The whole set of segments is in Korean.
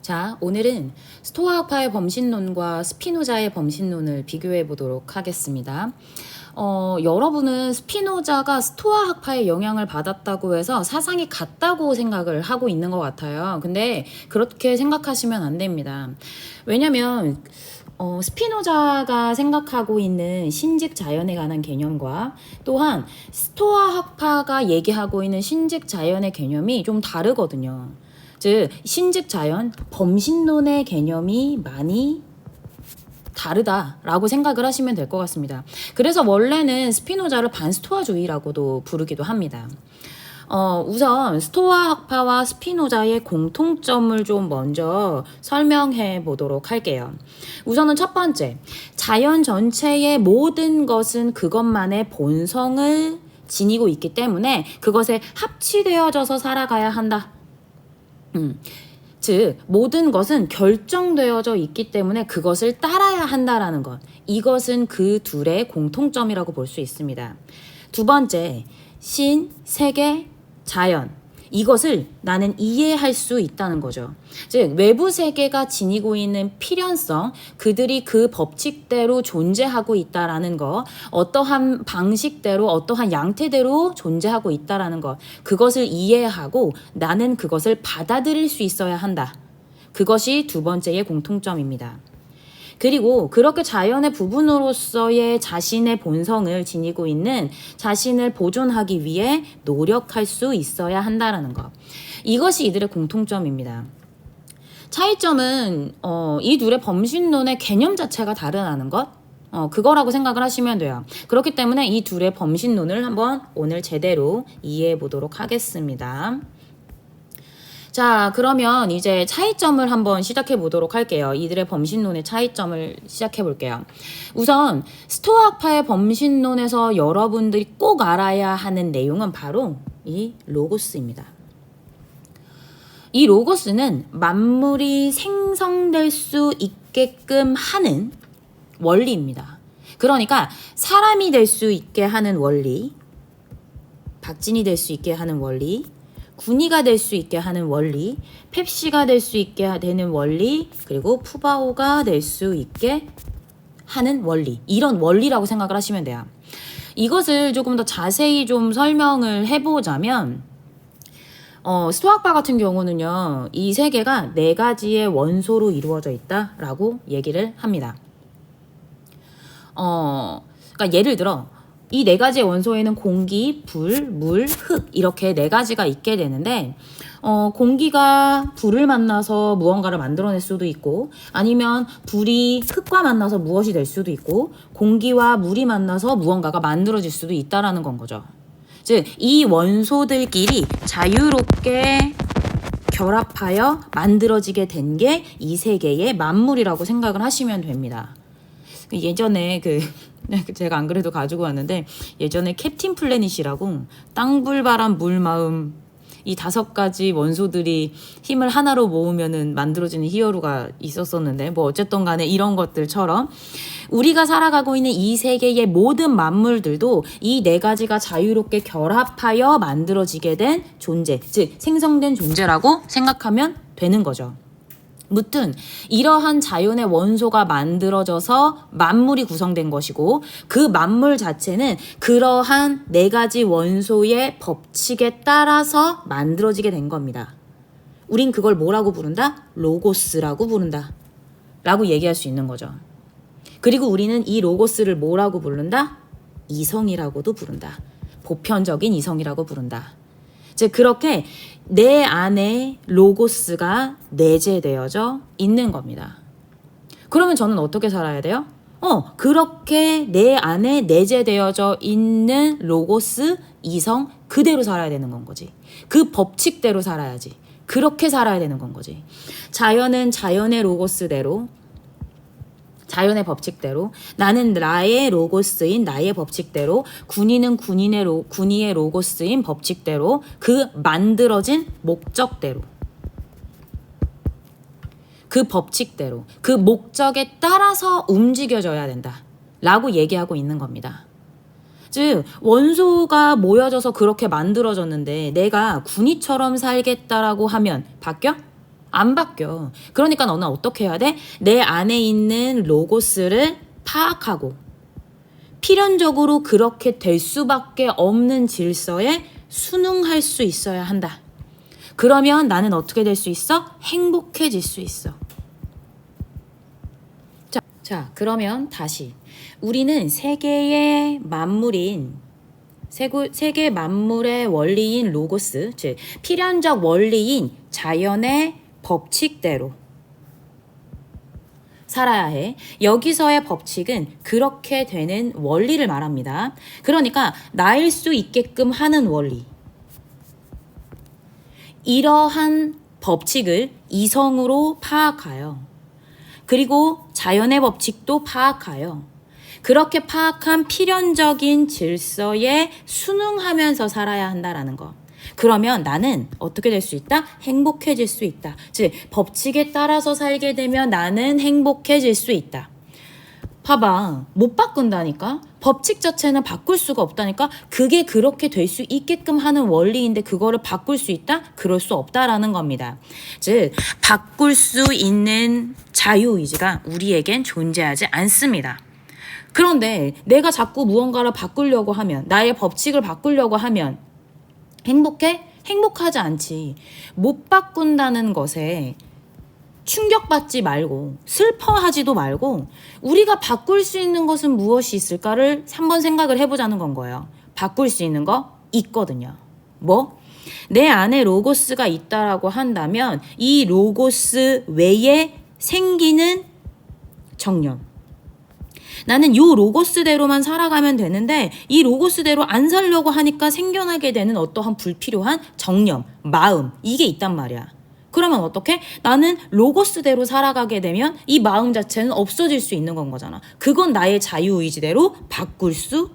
자, 오늘은 스토아파의 범신론과 스피노자의 범신론을 비교해 보도록 하겠습니다. 여러분은 스피노자가 스토아 학파의 영향을 받았다고 해서 사상이 같다고 생각을 하고 있는 것 같아요. 근데 그렇게 생각하시면 안 됩니다. 왜냐면 스피노자가 생각하고 있는 신직 자연에 관한 개념과 또한 스토아 학파가 얘기하고 있는 신직 자연의 개념이 좀 다르거든요. 즉 신직 자연, 범신론의 개념이 많이 다르다라고 생각을 하시면 될 것 같습니다. 그래서 원래는 스피노자를 반스토아주의라고도 부르기도 합니다. 우선 스토아 학파와 스피노자의 공통점을 좀 먼저 설명해 보도록 할게요. 우선은 첫 번째, 자연 전체의 모든 것은 그것만의 본성을 지니고 있기 때문에 그것에 합치되어져서 살아가야 한다. 즉 모든 것은 결정되어져 있기 때문에 그것을 따라야 한다라는 것, 이것은 그 둘의 공통점이라고 볼 수 있습니다. 두 번째, 신, 세계, 자연, 이것을 나는 이해할 수 있다는 거죠. 즉 외부 세계가 지니고 있는 필연성, 그들이 그 법칙대로 존재하고 있다라는 것, 어떠한 방식대로 어떠한 양태대로 존재하고 있다라는 것, 그것을 이해하고 나는 그것을 받아들일 수 있어야 한다. 그것이 두 번째의 공통점입니다. 그리고 그렇게 자연의 부분으로서의 자신의 본성을 지니고 있는 자신을 보존하기 위해 노력할 수 있어야 한다는 것. 이것이 이들의 공통점입니다. 차이점은 이 둘의 범신론의 개념 자체가 다르다는 것. 그거라고 생각을 하시면 돼요. 그렇기 때문에 이 둘의 범신론을 한번 오늘 제대로 이해해 보도록 하겠습니다. 자, 그러면 이제 차이점을 한번 시작해 보도록 할게요. 이들의 범신론의 차이점을 시작해 볼게요. 우선 스토아파의 범신론에서 여러분들이 꼭 알아야 하는 내용은 바로 이 로고스입니다. 이 로고스는 만물이 생성될 수 있게끔 하는 원리입니다. 그러니까 사람이 될 수 있게 하는 원리, 박진이 될 수 있게 하는 원리, 군이가 될 수 있게 하는 원리, 펩시가 될 수 있게 되는 원리, 그리고 푸바오가 될 수 있게 하는 원리, 이런 원리라고 생각을 하시면 돼요. 이것을 조금 더 자세히 좀 설명을 해보자면 스토아파 같은 경우는요, 이 세계가 4가지의 원소로 이루어져 있다라고 얘기를 합니다. 그러니까 예를 들어 이 4가지의 원소에는 공기, 불, 물, 흙, 이렇게 4가지가 있게 되는데 공기가 불을 만나서 무언가를 만들어낼 수도 있고, 아니면 불이 흙과 만나서 무엇이 될 수도 있고, 공기와 물이 만나서 무언가가 만들어질 수도 있다라는 건 거죠. 즉 이 원소들끼리 자유롭게 결합하여 만들어지게 된 게 이 세계의 만물이라고 생각을 하시면 됩니다. 예전에 제가 안 그래도 가지고 왔는데, 예전에 캡틴 플래닛이라고 땅, 불, 바람, 물, 마음, 이 5가지 원소들이 힘을 하나로 모으면은 만들어지는 히어로가 있었었는데, 뭐 어쨌든 간에 이런 것들처럼 우리가 살아가고 있는 이 세계의 모든 만물들도 이 4가지가 자유롭게 결합하여 만들어지게 된 존재, 즉 생성된 존재라고 생각하면 되는 거죠. 무튼 이러한 자연의 원소가 만들어져서 만물이 구성된 것이고, 그 만물 자체는 그러한 4가지 원소의 법칙에 따라서 만들어지게 된 겁니다. 우린 그걸 뭐라고 부른다? 로고스라고 부른다 라고 얘기할 수 있는 거죠. 그리고 우리는 이 로고스를 뭐라고 부른다? 이성이라고도 부른다. 보편적인 이성이라고 부른다. 즉 그렇게 내 안에 로고스가 내재되어져 있는 겁니다. 그러면 저는 어떻게 살아야 돼요? 그렇게 내 안에 내재되어져 있는 로고스, 이성 그대로 살아야 되는 건 거지. 그 법칙대로 살아야지. 그렇게 살아야 되는 건 거지. 자연은 자연의 로고스대로, 자연의 법칙대로, 나는 나의 로고스인 나의 법칙대로, 군인은 군인의 로고스인 법칙대로, 그 만들어진 목적대로, 그 법칙대로, 그 목적에 따라서 움직여져야 된다 라고 얘기하고 있는 겁니다. 즉 원소가 모여져서 그렇게 만들어졌는데 내가 군인처럼 살겠다라고 하면 바뀌어? 안 바뀌어. 그러니까 너는 어떻게 해야 돼? 내 안에 있는 로고스를 파악하고 필연적으로 그렇게 될 수밖에 없는 질서에 순응할 수 있어야 한다. 그러면 나는 어떻게 될 수 있어? 행복해질 수 있어. 자, 그러면 다시 우리는 세계의 만물인 세계 만물의 원리인 로고스, 즉 필연적 원리인 자연의 법칙대로 살아야 해. 여기서의 법칙은 그렇게 되는 원리를 말합니다. 그러니까 나일 수 있게끔 하는 원리. 이러한 법칙을 이성으로 파악하여 그리고 자연의 법칙도 파악하여 그렇게 파악한 필연적인 질서에 순응하면서 살아야 한다라는 거. 그러면 나는 어떻게 될 수 있다? 행복해질 수 있다. 즉 법칙에 따라서 살게 되면 나는 행복해질 수 있다. 봐봐. 못 바꾼다니까? 법칙 자체는 바꿀 수가 없다니까? 그게 그렇게 될 수 있게끔 하는 원리인데 그거를 바꿀 수 있다? 그럴 수 없다라는 겁니다. 즉 바꿀 수 있는 자유의지가 우리에겐 존재하지 않습니다. 그런데 내가 자꾸 무언가를 바꾸려고 하면, 나의 법칙을 바꾸려고 하면 행복해? 행복하지 않지. 못 바꾼다는 것에 충격받지 말고 슬퍼하지도 말고 우리가 바꿀 수 있는 것은 무엇이 있을까를 한번 생각을 해보자는 건 거예요. 바꿀 수 있는 거 있거든요. 뭐? 내 안에 로고스가 있다라고 한다면 이 로고스 외에 생기는 정념. 나는 요 로고스대로만 살아가면 되는데 이 로고스대로 안 살려고 하니까 생겨나게 되는 어떠한 불필요한 정념, 마음 이게 있단 말이야. 그러면 어떻게? 나는 로고스대로 살아가게 되면 이 마음 자체는 없어질 수 있는 건 거잖아. 그건 나의 자유의지대로 바꿀 수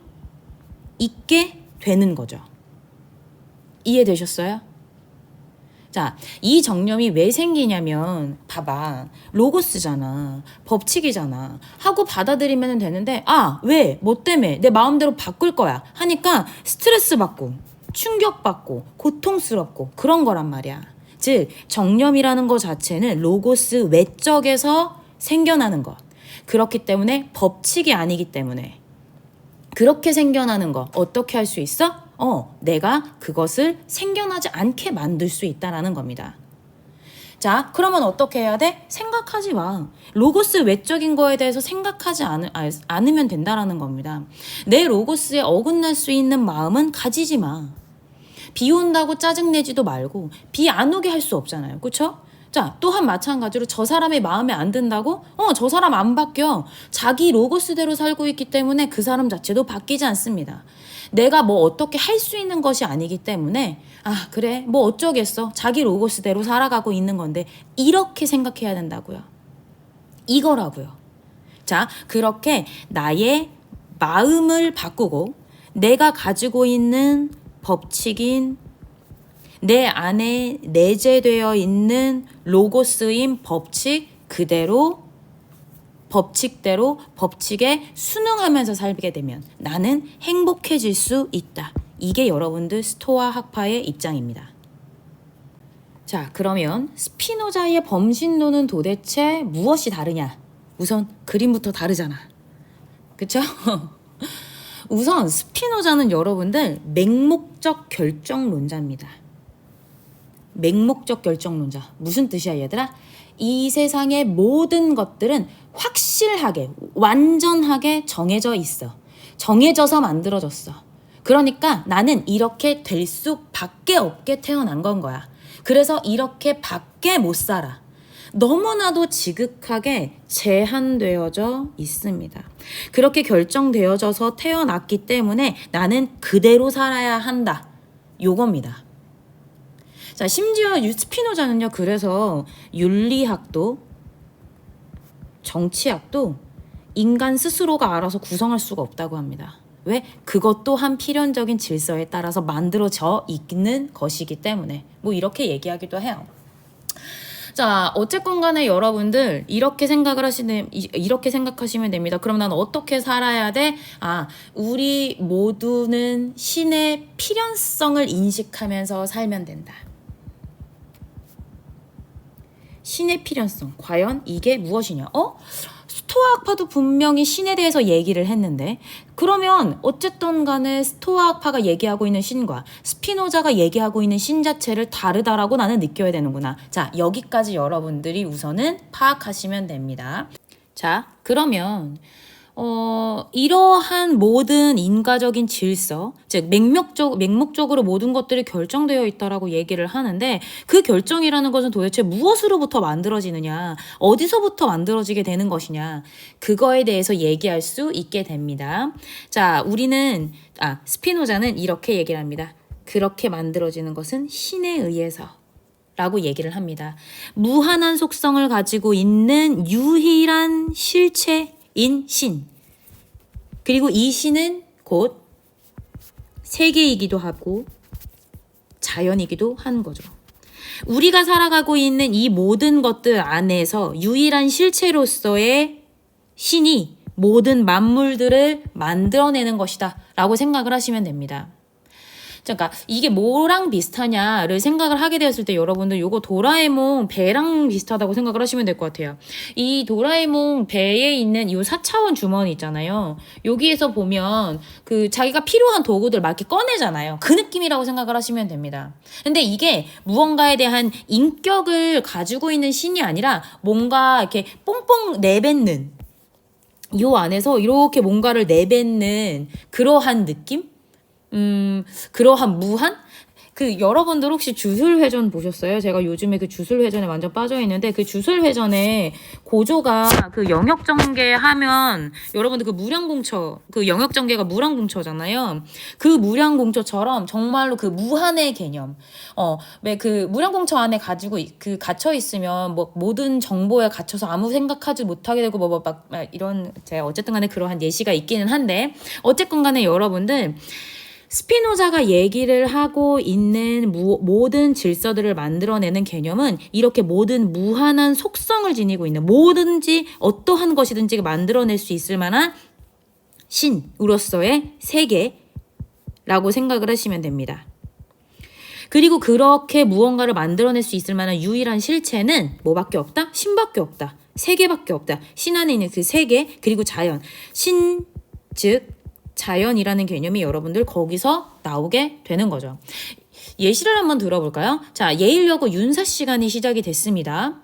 있게 되는 거죠. 이해되셨어요? 자, 이 정념이 왜 생기냐면 봐봐. 로고스잖아. 법칙이잖아. 하고 받아들이면 되는데 왜? 뭐 때문에? 내 마음대로 바꿀 거야. 하니까 스트레스 받고 충격받고 고통스럽고 그런 거란 말이야. 즉 정념이라는 것 자체는 로고스 외적에서 생겨나는 것. 그렇기 때문에 법칙이 아니기 때문에 그렇게 생겨나는 거 어떻게 할 수 있어? 내가 그것을 생겨나지 않게 만들 수 있다라는 겁니다. 자, 그러면 어떻게 해야 돼? 생각하지 마. 로고스 외적인 거에 대해서 생각하지 않으면 된다라는 겁니다. 내 로고스에 어긋날 수 있는 마음은 가지지 마. 비 온다고 짜증내지도 말고 비 안 오게 할 수 없잖아요. 그렇죠? 자, 또한 마찬가지로 저 사람의 마음에 안 든다고? 저 사람 안 바뀌어. 자기 로고스대로 살고 있기 때문에 그 사람 자체도 바뀌지 않습니다. 내가 뭐 어떻게 할 수 있는 것이 아니기 때문에 그래 뭐 어쩌겠어. 자기 로고스대로 살아가고 있는 건데 이렇게 생각해야 된다고요. 이거라고요. 자, 그렇게 나의 마음을 바꾸고 내가 가지고 있는 법칙인 내 안에 내재되어 있는 로고스인 법칙 그대로 법칙대로 법칙에 순응하면서 살게 되면 나는 행복해질 수 있다. 이게 여러분들 스토아 학파의 입장입니다. 자, 그러면 스피노자의 범신론은 도대체 무엇이 다르냐? 우선 그림부터 다르잖아. 그쵸? 우선 스피노자는 여러분들 맹목적 결정론자입니다. 맹목적 결정론자. 무슨 뜻이야 얘들아? 이 세상의 모든 것들은 확실하게 완전하게 정해져 있어. 정해져서 만들어졌어. 그러니까 나는 이렇게 될 수밖에 없게 태어난 건 거야. 그래서 이렇게 밖에 못 살아. 너무나도 지극하게 제한되어져 있습니다. 그렇게 결정되어져서 태어났기 때문에 나는 그대로 살아야 한다. 요겁니다. 자, 심지어 스피노자는요. 그래서 윤리학도 정치학도 인간 스스로가 알아서 구성할 수가 없다고 합니다. 왜? 그것도 한 필연적인 질서에 따라서 만들어져 있는 것이기 때문에 뭐 이렇게 얘기하기도 해요. 자, 어쨌건 간에 여러분들 이렇게 생각하시면 됩니다. 그럼 난 어떻게 살아야 돼? 우리 모두는 신의 필연성을 인식하면서 살면 된다. 신의 필연성. 과연 이게 무엇이냐? 스토아 학파도 분명히 신에 대해서 얘기를 했는데 그러면 어쨌든 간에 스토아 학파가 얘기하고 있는 신과 스피노자가 얘기하고 있는 신 자체를 다르다라고 나는 느껴야 되는구나. 자, 여기까지 여러분들이 우선은 파악하시면 됩니다. 자, 그러면 이러한 모든 인과적인 질서, 즉 맹목적으로 모든 것들이 결정되어 있다라고 얘기를 하는데 그 결정이라는 것은 도대체 무엇으로부터 만들어지느냐, 어디서부터 만들어지게 되는 것이냐, 그거에 대해서 얘기할 수 있게 됩니다. 자, 스피노자는 이렇게 얘기를 합니다. 그렇게 만들어지는 것은 신에 의해서 라고 얘기를 합니다. 무한한 속성을 가지고 있는 유일한 실체인 신. 그리고 이 신은 곧 세계이기도 하고 자연이기도 한 거죠. 우리가 살아가고 있는 이 모든 것들 안에서 유일한 실체로서의 신이 모든 만물들을 만들어내는 것이다 라고 생각을 하시면 됩니다. 그러니까 이게 뭐랑 비슷하냐를 생각을 하게 되었을 때 여러분들 요거 도라에몽 배랑 비슷하다고 생각을 하시면 될 것 같아요. 이 도라에몽 배에 있는 이 4차원 주머니 있잖아요. 여기에서 보면 그 자기가 필요한 도구들 막 이렇게 꺼내잖아요. 그 느낌이라고 생각을 하시면 됩니다. 근데 이게 무언가에 대한 인격을 가지고 있는 신이 아니라 뭔가 이렇게 뽕뽕 내뱉는 요 안에서 이렇게 뭔가를 내뱉는 그러한 느낌? 그러한 무한? 여러분들 혹시 주술회전 보셨어요? 제가 요즘에 그 주술회전에 완전 빠져있는데 그 주술회전의 고조가 그 영역전개 하면 여러분들 그 무량공처, 그 영역전개가 무량공처잖아요. 그 무량공처처럼 정말로 그 무한의 개념. 왜 그 무량공처 안에 가지고 그 갇혀있으면 뭐 모든 정보에 갇혀서 아무 생각하지 못하게 되고 막 이런, 제가 어쨌든 간에 그러한 예시가 있기는 한데 어쨌건 간에 여러분들 스피노자가 얘기를 하고 있는 모든 질서들을 만들어내는 개념은 이렇게 모든 무한한 속성을 지니고 있는 뭐든지 어떠한 것이든지 만들어낼 수 있을 만한 신으로서의 세계라고 생각을 하시면 됩니다. 그리고 그렇게 무언가를 만들어낼 수 있을 만한 유일한 실체는 뭐밖에 없다? 신밖에 없다. 세계밖에 없다. 신 안에 있는 그 세계 그리고 자연. 신, 즉 자연이라는 개념이 여러분들 거기서 나오게 되는 거죠. 예시를 한번 들어볼까요? 자, 예일여고 윤사 시간이 시작이 됐습니다.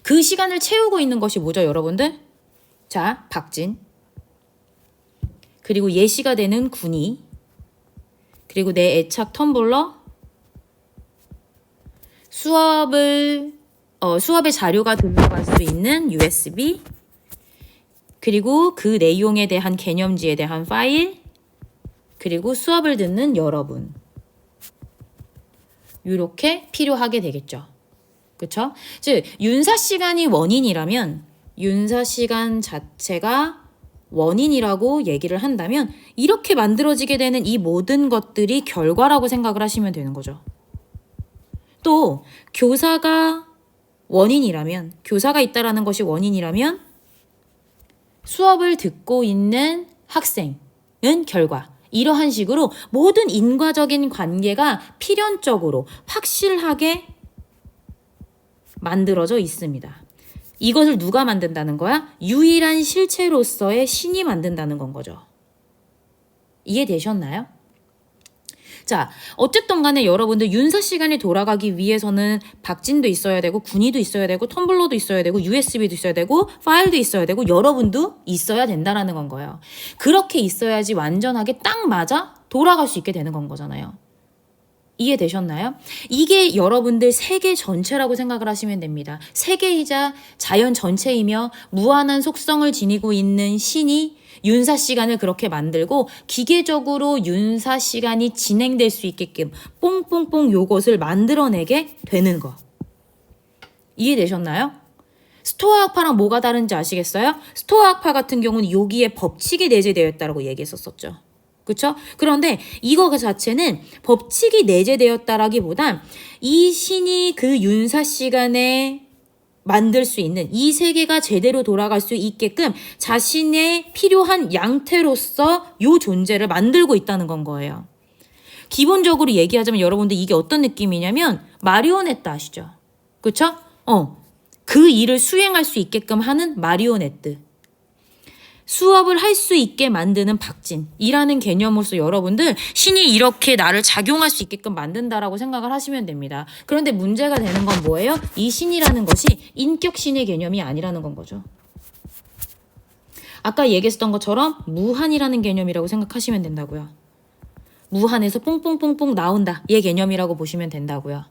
그 시간을 채우고 있는 것이 뭐죠, 여러분들? 자, 박진. 그리고 예시가 되는 군이. 그리고 내 애착 텀블러. 수업의 자료가 들어갈 수 있는 USB. 그리고 그 내용에 대한 개념지에 대한 파일, 그리고 수업을 듣는 여러분. 이렇게 필요하게 되겠죠. 그쵸? 즉, 윤사 시간이 원인이라면 윤사 시간 자체가 원인이라고 얘기를 한다면 이렇게 만들어지게 되는 이 모든 것들이 결과라고 생각을 하시면 되는 거죠. 또 교사가 원인이라면, 교사가 있다라는 것이 원인이라면 수업을 듣고 있는 학생은 결과. 이러한 식으로 모든 인과적인 관계가 필연적으로 확실하게 만들어져 있습니다. 이것을 누가 만든다는 거야? 유일한 실체로서의 신이 만든다는 건 거죠. 이해되셨나요? 자, 어쨌든 간에 여러분들 윤사 시간이 돌아가기 위해서는 박진도 있어야 되고 군이도 있어야 되고 텀블러도 있어야 되고 USB도 있어야 되고 파일도 있어야 되고 여러분도 있어야 된다라는 건 거예요. 그렇게 있어야지 완전하게 딱 맞아 돌아갈 수 있게 되는 건 거잖아요. 이해되셨나요? 이게 여러분들 세계 전체라고 생각을 하시면 됩니다. 세계이자 자연 전체이며 무한한 속성을 지니고 있는 신이 윤사 시간을 그렇게 만들고 기계적으로 윤사 시간이 진행될 수 있게끔 뽕뽕뽕 요것을 만들어내게 되는 거. 이해되셨나요? 스토아 학파랑 뭐가 다른지 아시겠어요? 스토아 학파 같은 경우는 여기에 법칙이 내재되어 있다고 얘기했었죠. 그렇죠? 그런데 이거 자체는 법칙이 내재되었다라기보단 이 신이 그 윤사 시간에 만들 수 있는 이 세계가 제대로 돌아갈 수 있게끔 자신의 필요한 양태로서 요 존재를 만들고 있다는 건 거예요. 기본적으로 얘기하자면 여러분들 이게 어떤 느낌이냐면 마리오네트 아시죠? 그쵸? 그 일을 수행할 수 있게끔 하는 마리오네트. 수업을 할 수 있게 만드는 박진이라는 개념으로서 여러분들 신이 이렇게 나를 작용할 수 있게끔 만든다라고 생각을 하시면 됩니다. 그런데 문제가 되는 건 뭐예요? 이 신이라는 것이 인격 신의 개념이 아니라는 건 거죠. 아까 얘기했었던 것처럼 무한이라는 개념이라고 생각하시면 된다고요. 무한에서 뽕뽕뽕뽕 나온다. 얘 개념이라고 보시면 된다고요.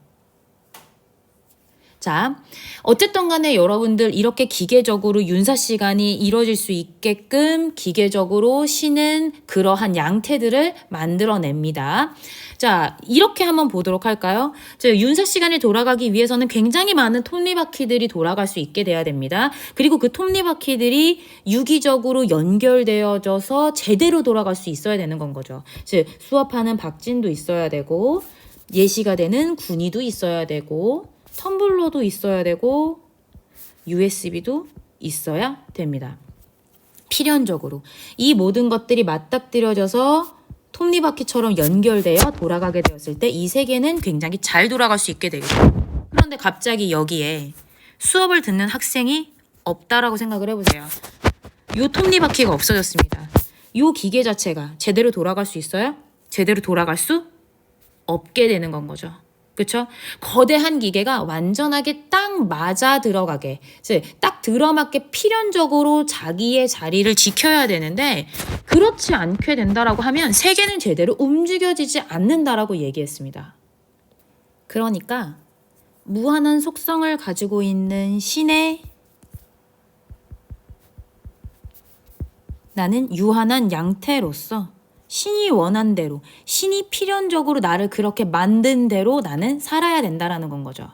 자, 어쨌든 간에 여러분들 이렇게 기계적으로 윤사 시간이 이루어질 수 있게끔 기계적으로 신은 그러한 양태들을 만들어냅니다. 자, 이렇게 한번 보도록 할까요? 자, 윤사 시간이 돌아가기 위해서는 굉장히 많은 톱니바퀴들이 돌아갈 수 있게 돼야 됩니다. 그리고 그 톱니바퀴들이 유기적으로 연결되어져서 제대로 돌아갈 수 있어야 되는 건 거죠. 즉, 수업하는 박진도 있어야 되고 예시가 되는 군이도 있어야 되고 텀블러도 있어야 되고 USB도 있어야 됩니다. 필연적으로 이 모든 것들이 맞닥뜨려져서 톱니바퀴처럼 연결되어 돌아가게 되었을 때 이 세계는 굉장히 잘 돌아갈 수 있게 되겠죠. 그런데 갑자기 여기에 수업을 듣는 학생이 없다라고 생각을 해보세요. 이 톱니바퀴가 없어졌습니다. 이 기계 자체가 제대로 돌아갈 수 있어요? 제대로 돌아갈 수 없게 되는 건 거죠. 그렇죠? 거대한 기계가 완전하게 딱 맞아 들어가게, 딱 들어맞게 필연적으로 자기의 자리를 지켜야 되는데 그렇지 않게 된다라고 하면 세계는 제대로 움직여지지 않는다라고 얘기했습니다. 그러니까 무한한 속성을 가지고 있는 신의 나는 유한한 양태로서 신이 원한 대로, 신이 필연적으로 나를 그렇게 만든 대로 나는 살아야 된다라는 건 거죠.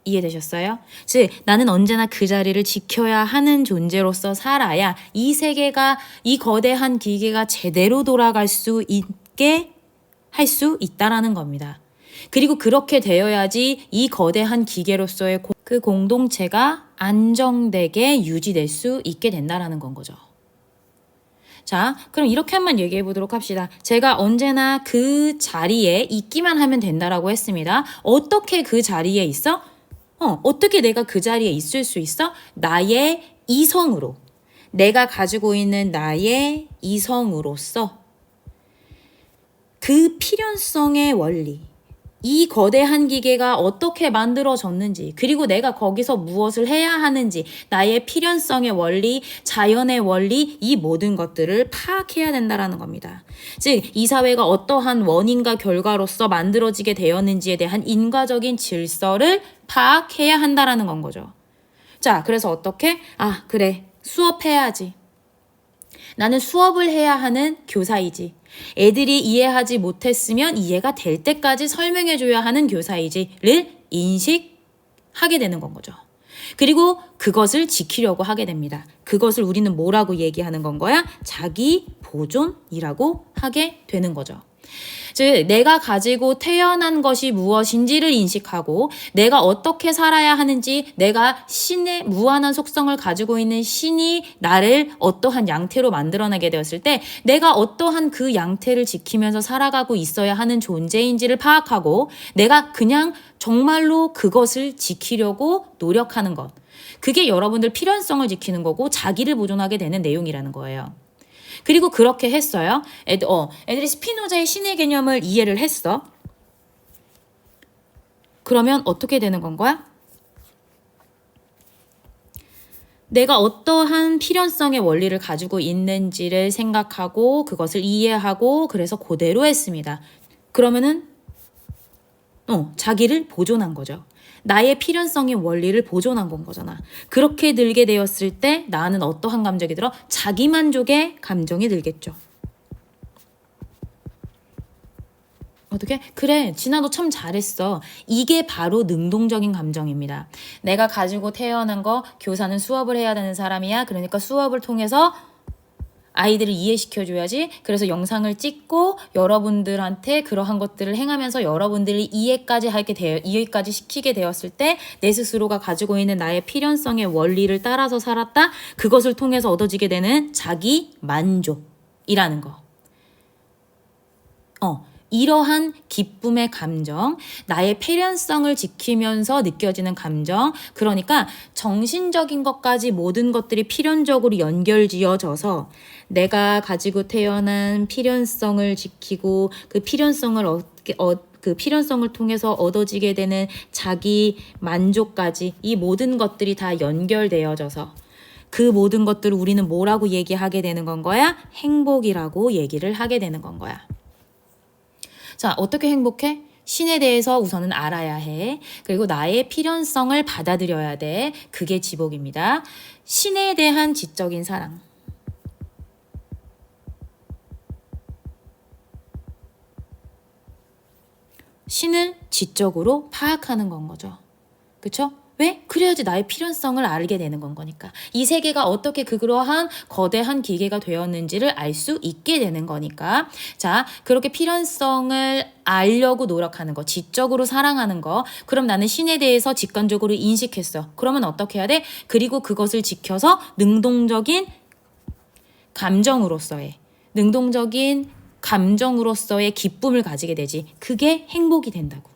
이해되셨어요? 즉, 나는 언제나 그 자리를 지켜야 하는 존재로서 살아야 이 세계가, 이 거대한 기계가 제대로 돌아갈 수 있게 할 수 있다라는 겁니다. 그리고 그렇게 되어야지 이 거대한 기계로서의 그 공동체가 안정되게 유지될 수 있게 된다라는 건 거죠. 자, 그럼 이렇게 한번 얘기해 보도록 합시다. 제가 언제나 그 자리에 있기만 하면 된다라고 했습니다. 어떻게 그 자리에 있어? 어떻게 내가 그 자리에 있을 수 있어? 나의 이성으로. 내가 가지고 있는 나의 이성으로서 그 필연성의 원리, 이 거대한 기계가 어떻게 만들어졌는지, 그리고 내가 거기서 무엇을 해야 하는지, 나의 필연성의 원리, 자연의 원리, 이 모든 것들을 파악해야 된다는 겁니다. 즉, 이 사회가 어떠한 원인과 결과로서 만들어지게 되었는지에 대한 인과적인 질서를 파악해야 한다는 건 거죠. 자, 그래서 어떻게? 그래, 수업해야지. 나는 수업을 해야 하는 교사이지. 애들이 이해하지 못했으면 이해가 될 때까지 설명해줘야 하는 교사이지를 인식하게 되는 건 거죠. 그리고 그것을 지키려고 하게 됩니다. 그것을 우리는 뭐라고 얘기하는 건 거야? 자기 보존이라고 하게 되는 거죠. 즉, 내가 가지고 태어난 것이 무엇인지를 인식하고 내가 어떻게 살아야 하는지, 내가 신의 무한한 속성을 가지고 있는 신이 나를 어떠한 양태로 만들어내게 되었을 때 내가 어떠한 그 양태를 지키면서 살아가고 있어야 하는 존재인지를 파악하고 내가 그냥 정말로 그것을 지키려고 노력하는 것. 그게 여러분들 필연성을 지키는 거고 자기를 보존하게 되는 내용이라는 거예요. 그리고 그렇게 했어요. 애들이 스피노자의 신의 개념을 이해를 했어. 그러면 어떻게 되는 건 거야? 내가 어떠한 필연성의 원리를 가지고 있는지를 생각하고 그것을 이해하고 그래서 그대로 했습니다. 그러면은 자기를 보존한 거죠. 나의 필연성의 원리를 보존한 건 거잖아. 그렇게 들게 되었을 때 나는 어떠한 감정이 들어? 자기만족의 감정이 들겠죠. 어떻게? 그래, 진아 너 참 잘했어. 이게 바로 능동적인 감정입니다. 내가 가지고 태어난 거, 교사는 수업을 해야 되는 사람이야. 그러니까 수업을 통해서 아이들을 이해시켜줘야지. 그래서 영상을 찍고 여러분들한테 그러한 것들을 행하면서 여러분들이 이해까지 시키게 되었을 때 내 스스로가 가지고 있는 나의 필연성의 원리를 따라서 살았다. 그것을 통해서 얻어지게 되는 자기 만족이라는 거. 이러한 기쁨의 감정, 나의 필연성을 지키면서 느껴지는 감정, 그러니까 정신적인 것까지 모든 것들이 필연적으로 연결지어져서 내가 가지고 태어난 필연성을 지키고 그 필연성을 통해서 얻어지게 되는 자기 만족까지 이 모든 것들이 다 연결되어져서 그 모든 것들을 우리는 뭐라고 얘기하게 되는 건 거야? 행복이라고 얘기를 하게 되는 건 거야. 자, 어떻게 행복해? 신에 대해서 우선은 알아야 해. 그리고 나의 필연성을 받아들여야 돼. 그게 지복입니다. 신에 대한 지적인 사랑. 신을 지적으로 파악하는 건 거죠. 그쵸? 왜? 그래야지 나의 필연성을 알게 되는 건 거니까. 이 세계가 어떻게 그러한 거대한 기계가 되었는지를 알 수 있게 되는 거니까. 자, 그렇게 필연성을 알려고 노력하는 거, 지적으로 사랑하는 거. 그럼 나는 신에 대해서 직관적으로 인식했어. 그러면 어떻게 해야 돼? 그리고 그것을 지켜서 능동적인 감정으로서의 기쁨을 가지게 되지. 그게 행복이 된다고.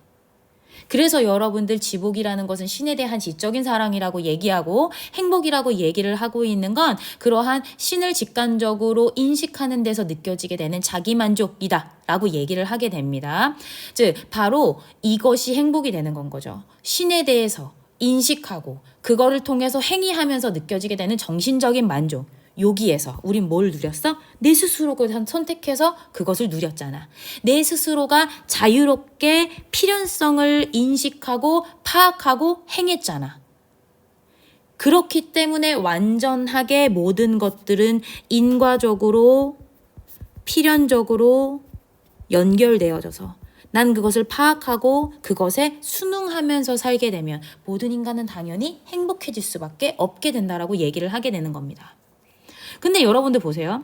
그래서 여러분들 지복이라는 것은 신에 대한 지적인 사랑이라고 얘기하고 행복이라고 얘기를 하고 있는 건 그러한 신을 직관적으로 인식하는 데서 느껴지게 되는 자기만족이다 라고 얘기를 하게 됩니다. 즉 바로 이것이 행복이 되는 건 거죠. 신에 대해서 인식하고 그거를 통해서 행위하면서 느껴지게 되는 정신적인 만족. 여기에서 우린 뭘 누렸어? 내 스스로가 선택해서 그것을 누렸잖아. 내 스스로가 자유롭게 필연성을 인식하고 파악하고 행했잖아. 그렇기 때문에 완전하게 모든 것들은 인과적으로 필연적으로 연결되어져서 난 그것을 파악하고 그것에 순응하면서 살게 되면 모든 인간은 당연히 행복해질 수밖에 없게 된다라고 얘기를 하게 되는 겁니다. 근데 여러분들 보세요.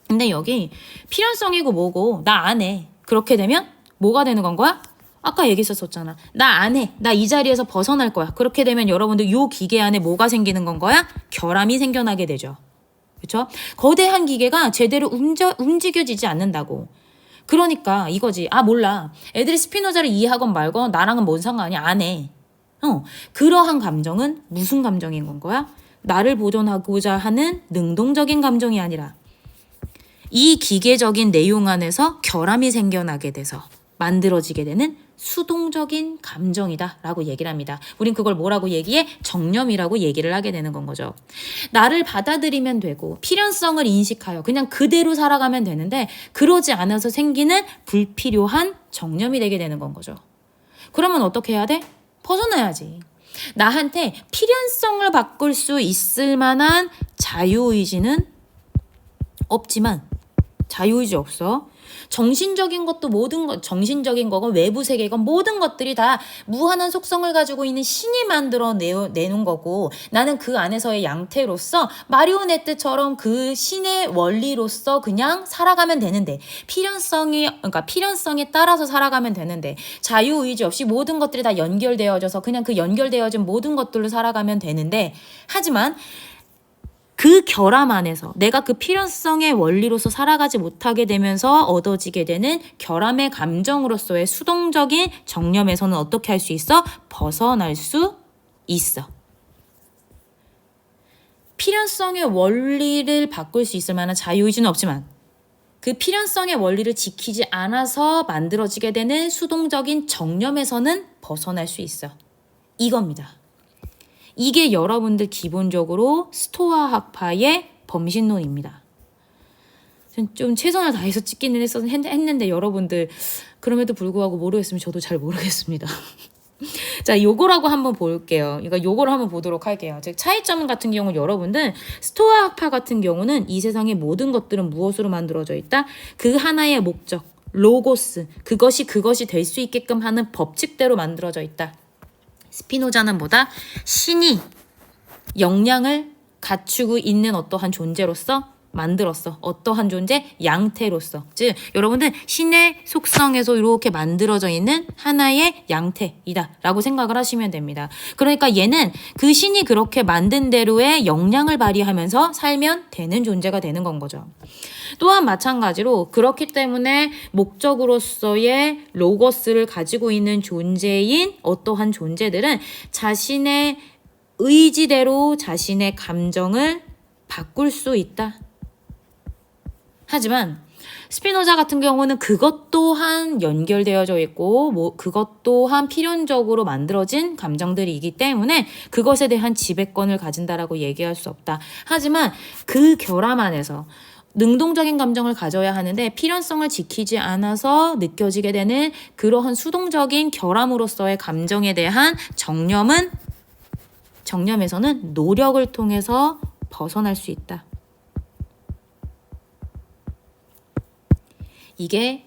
근데 여기 필연성이고 뭐고 나 안 해. 그렇게 되면 뭐가 되는 건 거야? 아까 얘기했었잖아. 나 안 해. 나 이 자리에서 벗어날 거야. 그렇게 되면 여러분들 요 기계 안에 뭐가 생기는 건 거야? 결함이 생겨나게 되죠. 그렇죠? 거대한 기계가 제대로 움직여지지 않는다고. 그러니까 이거지. 아 몰라. 애들이 스피노자를 이해하건 말건 나랑은 뭔 상관이야. 안 해. 그러한 감정은 무슨 감정인 건 거야? 나를 보존하고자 하는 능동적인 감정이 아니라 이 기계적인 내용 안에서 결함이 생겨나게 돼서 만들어지게 되는 수동적인 감정이다 라고 얘기를 합니다. 우린 그걸 뭐라고 얘기해? 정념이라고 얘기를 하게 되는 건 거죠. 나를 받아들이면 되고 필연성을 인식하여 그냥 그대로 살아가면 되는데 그러지 않아서 생기는 불필요한 정념이 되게 되는 건 거죠. 그러면 어떻게 해야 돼? 벗어나야지. 나한테 필연성을 바꿀 수 있을 만한 자유의지는 없지만 자유의지 없어. 정신적인 것도 정신적인 거건 외부 세계건 모든 것들이 다 무한한 속성을 가지고 있는 신이 만들어 내놓은 거고 나는 그 안에서의 양태로서 마리오네트처럼 그 신의 원리로서 그냥 살아가면 되는데 필연성에 따라서 살아가면 되는데 자유의지 없이 모든 것들이 다 연결되어져서 그냥 그 연결되어진 모든 것들로 살아가면 되는데 하지만 그 결함 안에서 내가 그 필연성의 원리로서 살아가지 못하게 되면서 얻어지게 되는 결함의 감정으로서의 수동적인 정념에서는 어떻게 할 수 있어? 벗어날 수 있어. 필연성의 원리를 바꿀 수 있을 만한 자유의지는 없지만 그 필연성의 원리를 지키지 않아서 만들어지게 되는 수동적인 정념에서는 벗어날 수 있어. 이겁니다. 이게 여러분들 기본적으로 스토아 학파의 범신론입니다. 좀 최선을 다해서 찍기는 했는데 여러분들 그럼에도 불구하고 모르겠으면 저도 잘 모르겠습니다. 자, 요거라고 한번 볼게요. 그러니까 요거를 한번 보도록 할게요. 즉 차이점 같은 경우 여러분들 스토아 학파 같은 경우는 이 세상의 모든 것들은 무엇으로 만들어져 있다? 그 하나의 목적, 로고스, 그것이 될 수 있게끔 하는 법칙대로 만들어져 있다. 스피노자는 뭐다? 신이 역량을 갖추고 있는 어떠한 존재로서 만들었어. 어떠한 존재? 양태로서. 즉 여러분들 신의 속성에서 이렇게 만들어져 있는 하나의 양태이다 라고 생각을 하시면 됩니다. 그러니까 얘는 그 신이 그렇게 만든 대로의 역량을 발휘하면서 살면 되는 존재가 되는 건 거죠. 또한 마찬가지로 그렇기 때문에 목적으로서의 로고스를 가지고 있는 존재인 어떠한 존재들은 자신의 의지대로 자신의 감정을 바꿀 수 있다. 하지만 스피노자 같은 경우는 그것 또한 연결되어져 있고 그것 또한 필연적으로 만들어진 감정들이기 때문에 그것에 대한 지배권을 가진다라고 얘기할 수 없다. 하지만 그 결함 안에서 능동적인 감정을 가져야 하는데 필연성을 지키지 않아서 느껴지게 되는 그러한 수동적인 결함으로서의 감정에 대한 정념에서는 노력을 통해서 벗어날 수 있다. 이게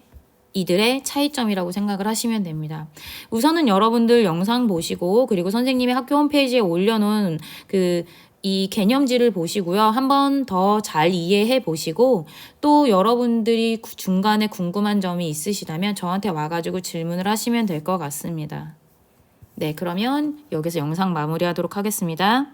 이들의 차이점이라고 생각을 하시면 됩니다. 우선은 여러분들 영상 보시고 그리고 선생님이 학교 홈페이지에 올려놓은 이 개념지를 보시고요. 한번 더 잘 이해해 보시고 또 여러분들이 중간에 궁금한 점이 있으시다면 저한테 와가지고 질문을 하시면 될 것 같습니다. 네, 그러면 여기서 영상 마무리하도록 하겠습니다.